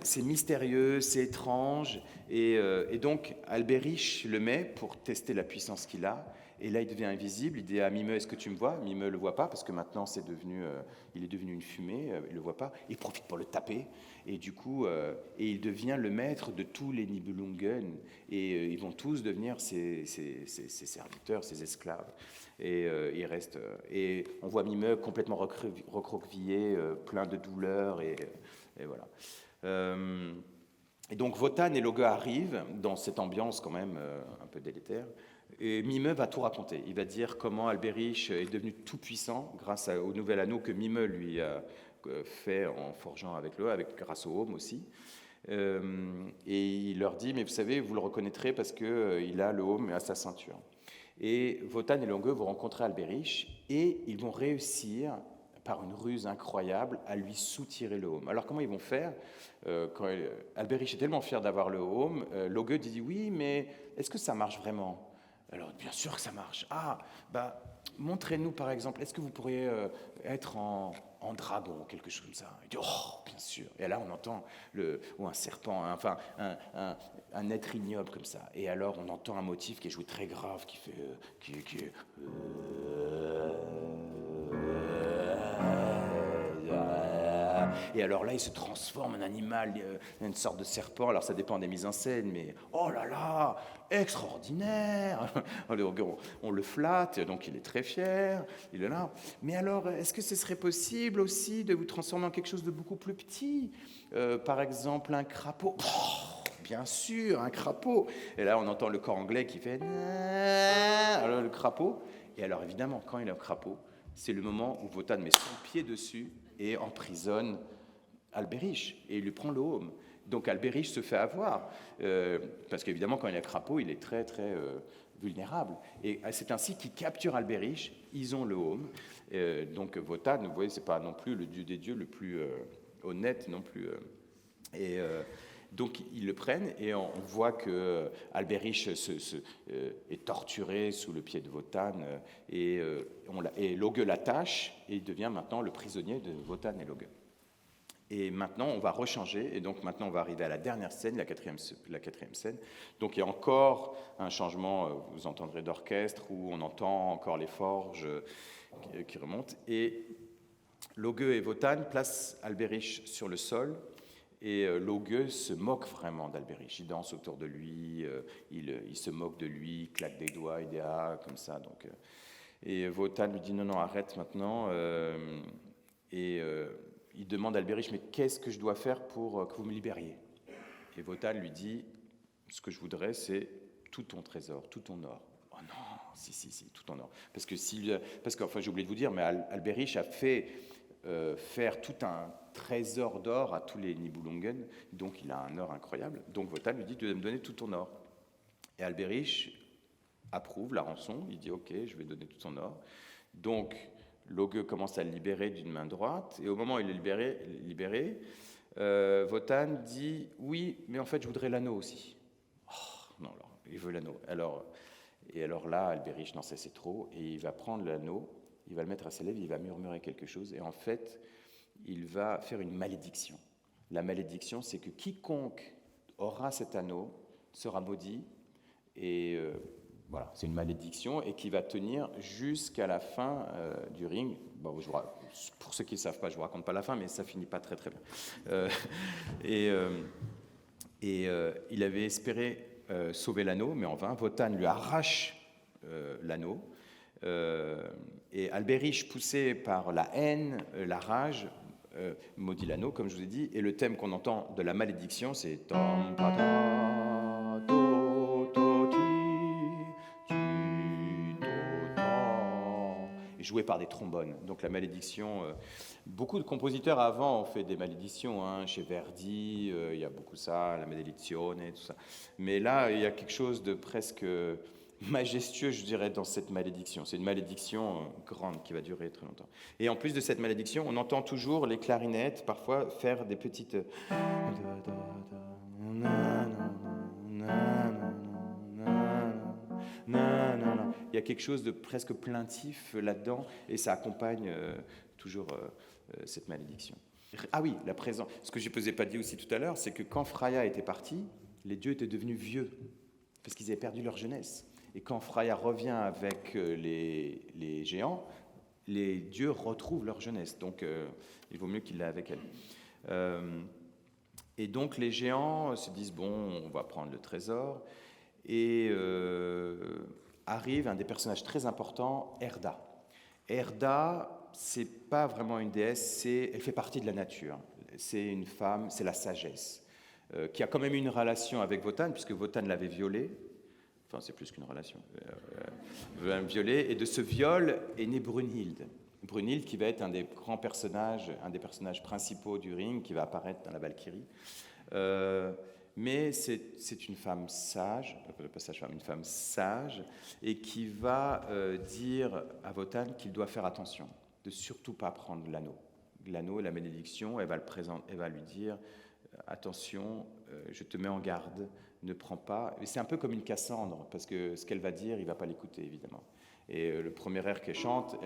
c'est mystérieux, c'est étrange, et donc Albéric le met pour tester la puissance qu'il a. Et là, il devient invisible. Il dit à Mime, est-ce que tu me vois? Mime ne le voit pas parce que maintenant, il est devenu une fumée. Il ne le voit pas. Il profite pour le taper. Et du coup, il devient le maître de tous les Nibelungen. Et ils vont tous devenir ses serviteurs, ses esclaves. Et il reste. Et on voit Mime complètement recroquevillé, plein de douleurs. Et voilà. Et donc, Wotan et Loge arrivent dans cette ambiance quand même un peu délétère. Et Mime va tout raconter. Il va dire comment Albéric est devenu tout puissant grâce au nouvel anneau que Mime lui a fait en forgeant grâce au aume aussi. Et il leur dit, mais vous savez, vous le reconnaîtrez parce qu'il a le aume à sa ceinture. Et Wotan et Loge vont rencontrer Albéric et ils vont réussir, par une ruse incroyable, à lui soutirer le aume. Alors comment ils vont faire? Quand Albéric est tellement fier d'avoir le aume, Loge dit, oui, mais est-ce que ça marche vraiment? Alors, bien sûr que ça marche. Ah, montrez-nous par exemple, est-ce que vous pourriez être en dragon ou quelque chose comme ça? Il dit, oh, bien sûr. Et là, on entend, ou un serpent, enfin, un être ignoble comme ça. Et alors, on entend un motif qui est joué très grave, qui fait... Et alors là, il se transforme en animal, une sorte de serpent. Alors ça dépend des mises en scène, mais oh là là, extraordinaire. On le flatte, donc il est très fier. Il est là. Mais alors, est-ce que ce serait possible aussi de vous transformer en quelque chose de beaucoup plus petit? Par exemple, un crapaud. Oh, bien sûr, un crapaud. Et là, on entend le corps anglais qui fait... Alors le crapaud. Et alors évidemment, quand il est un crapaud, c'est le moment où Wotan met son pied dessus et emprisonne Albéric, et il lui prend le aume. Donc Albéric se fait avoir, parce qu'évidemment, quand il est crapaud, il est très, très vulnérable. Et c'est ainsi qu'ils capturent Albéric, ils ont le aume. Donc Wotan, vous voyez, c'est pas non plus le dieu des dieux le plus honnête non plus. Donc ils le prennent et on voit que Albéric est torturé sous le pied de Wotan et Loge l'attache et il devient maintenant le prisonnier de Wotan et Loge. Et maintenant on va rechanger et donc maintenant on va arriver à la dernière scène, la quatrième scène. Donc il y a encore un changement, vous entendrez d'orchestre où on entend encore les forges qui remontent et Loge et Wotan placent Albéric sur le sol, et Loge se moque vraiment d'Albéric. Il danse autour de lui, il se moque de lui, il claque des doigts, il dit ah, comme ça. Donc, et Wotan lui dit non, non, arrête maintenant. Il demande à Albéric, mais qu'est-ce que je dois faire pour que vous me libériez? Et Wotan lui dit, ce que je voudrais, c'est tout ton trésor, tout ton or. Oh non, si, tout en or. Parce que, j'ai oublié de vous dire, mais Albéric a fait faire tout un trésor d'or à tous les Nibelungen, donc il a un or incroyable. Donc Wotan lui dit, tu dois me donner tout ton or. Et Albéric approuve la rançon, il dit, ok, je vais donner tout ton or. Donc Loge commence à le libérer d'une main droite, et au moment où il est libéré, Wotan dit, oui, mais en fait je voudrais l'anneau aussi. Oh, non, alors, il veut l'anneau. Alors là, Albéric n'en sait trop, et il va prendre l'anneau, il va le mettre à ses lèvres, il va murmurer quelque chose, et en fait, il va faire une malédiction. La malédiction, c'est que quiconque aura cet anneau sera maudit, et voilà, c'est une malédiction, et qui va tenir jusqu'à la fin du ring. Bon, pour ceux qui ne savent pas, je ne vous raconte pas la fin, mais ça finit pas très très bien. Il avait espéré sauver l'anneau, mais en vain. Wotan lui arrache l'anneau. Et Albéric, poussé par la haine, la rage, maudit l'anneau, comme je vous ai dit. Et le thème qu'on entend de la malédiction, c'est Tam pata to to ti to ta, joué par des trombones. Donc la malédiction. Beaucoup de compositeurs avant ont fait des malédictions. Hein. Chez Verdi, il y a beaucoup ça, la malédiction et tout ça. Mais là, il y a quelque chose de presque majestueux, je dirais, dans cette malédiction. C'est une malédiction grande qui va durer très longtemps. Et en plus de cette malédiction, on entend toujours les clarinettes parfois faire des petites... Il y a quelque chose de presque plaintif là-dedans, et ça accompagne toujours cette malédiction. Ah oui, la présence. Ce que je ne vous ai pas dit aussi tout à l'heure, c'est que quand Freya était partie, les dieux étaient devenus vieux, parce qu'ils avaient perdu leur jeunesse. Et quand Freya revient avec les géants, les dieux retrouvent leur jeunesse. Donc, il vaut mieux qu'il l'ait avec elle. Et donc, les géants se disent, bon, on va prendre le trésor. Et arrive un des personnages très importants, Erda. Erda, c'est pas vraiment une déesse, elle fait partie de la nature. C'est une femme, c'est la sagesse, qui a quand même eu une relation avec Wotan, puisque Wotan l'avait violée. Enfin, c'est plus qu'une relation. Violée. Et de ce viol est née Brunhild. Brunhild qui va être un des grands personnages, un des personnages principaux du ring, qui va apparaître dans la Valkyrie. Mais c'est une femme sage, pas sage-femme, une femme sage, et qui va dire à Wotan qu'il doit faire attention, de surtout pas prendre l'anneau. L'anneau, la malédiction, elle va lui dire attention, je te mets en garde, ne prends pas. Et c'est un peu comme une Cassandre, parce que ce qu'elle va dire, il ne va pas l'écouter, évidemment. Et le premier air qu'elle chante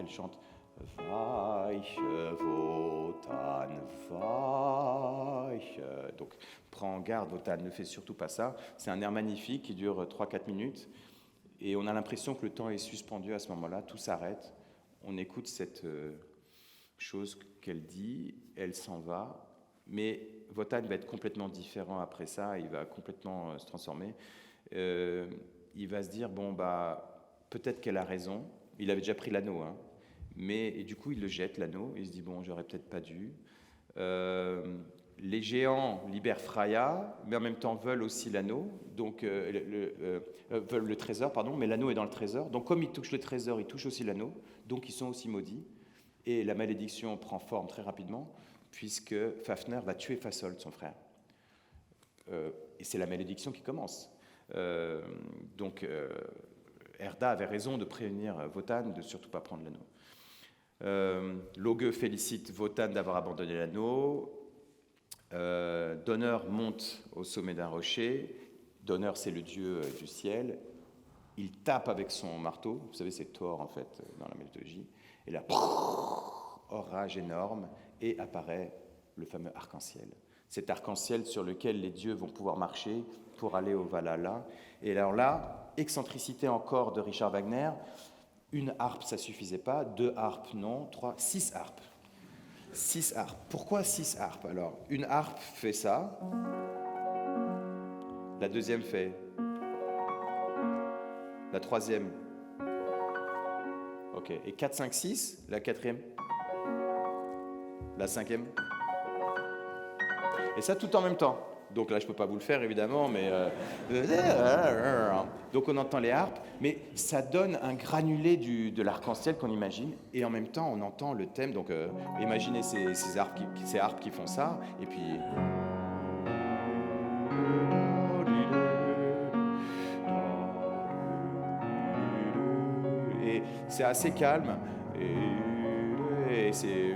Weiche Wotan, weiche. Donc, prends garde, Wotan, ne fais surtout pas ça. C'est un air magnifique qui dure 3-4 minutes. Et on a l'impression que le temps est suspendu à ce moment-là, tout s'arrête. On écoute cette chose qu'elle dit, elle s'en va. Mais Wotan va être complètement différent après ça, il va complètement se transformer. Il va se dire, bon, peut-être qu'elle a raison. Il avait déjà pris l'anneau, hein. Et du coup, il le jette, l'anneau. Il se dit, bon, j'aurais peut-être pas dû. Les géants libèrent Freya, mais en même temps veulent aussi l'anneau, donc veulent le trésor, pardon, mais l'anneau est dans le trésor. Donc comme ils touchent le trésor, ils touchent aussi l'anneau, donc ils sont aussi maudits. Et la malédiction prend forme très rapidement, puisque Fafner va tuer Fasold, son frère. Et c'est la malédiction qui commence. Donc Erda avait raison de prévenir Wotan de ne surtout pas prendre l'anneau. Loge félicite Wotan d'avoir abandonné l'anneau. Donner monte au sommet d'un rocher. Donner, c'est le dieu du ciel. Il tape avec son marteau. Vous savez, c'est Thor, en fait, dans la mythologie. Et là, orage énorme, et apparaît le fameux arc-en-ciel. Cet arc-en-ciel sur lequel les dieux vont pouvoir marcher pour aller au Valhalla. Et alors là, excentricité encore de Richard Wagner, une harpe, ça ne suffisait pas, 2 harpes, non, 3, 6 harpes. 6 harpes. Pourquoi 6 harpes? Alors, une harpe fait ça. La deuxième fait. La troisième. Ok. Et 4, 5, 6. La quatrième. La cinquième. Et ça tout en même temps. Donc là, je ne peux pas vous le faire, évidemment, mais... Donc on entend les harpes, mais ça donne un granulé de l'arc-en-ciel qu'on imagine, et en même temps, on entend le thème. Donc imaginez ces harpes qui font ça, et puis... Et c'est assez calme, et c'est...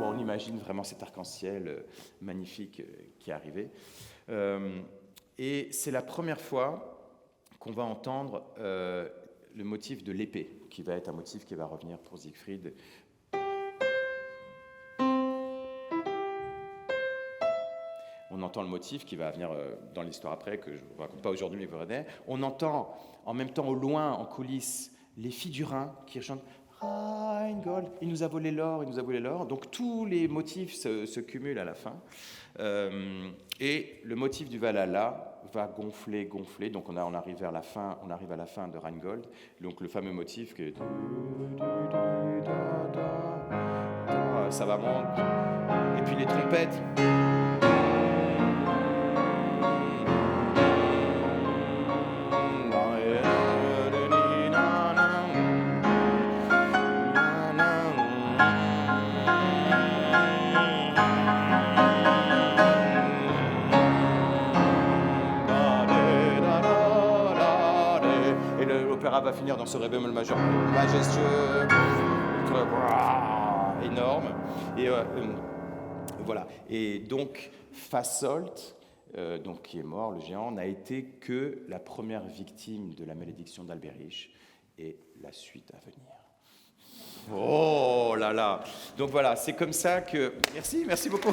On imagine vraiment cet arc-en-ciel magnifique qui est arrivé. Et c'est la première fois qu'on va entendre le motif de l'épée, qui va être un motif qui va revenir pour Siegfried. On entend le motif qui va venir dans l'histoire après, que je ne vous raconte pas aujourd'hui, mais que vous verrez. On entend en même temps au loin, en coulisses, les filles du Rhin qui chantent Rheingold, il nous a volé l'or, il nous a volé l'or. Donc tous les motifs se cumulent à la fin. Et le motif du Valhalla va gonfler. Donc on arrive à la fin de Rheingold. Donc le fameux motif que ça va monter. Et puis les trompettes. L'opéra va finir dans ce ré bémol majeur majestueux, énorme. Et voilà. Et donc, Fasolt, donc, qui est mort, le géant, n'a été que la première victime de la malédiction d'Alberich et la suite à venir. Oh là là. Donc voilà, c'est comme ça que... Merci beaucoup.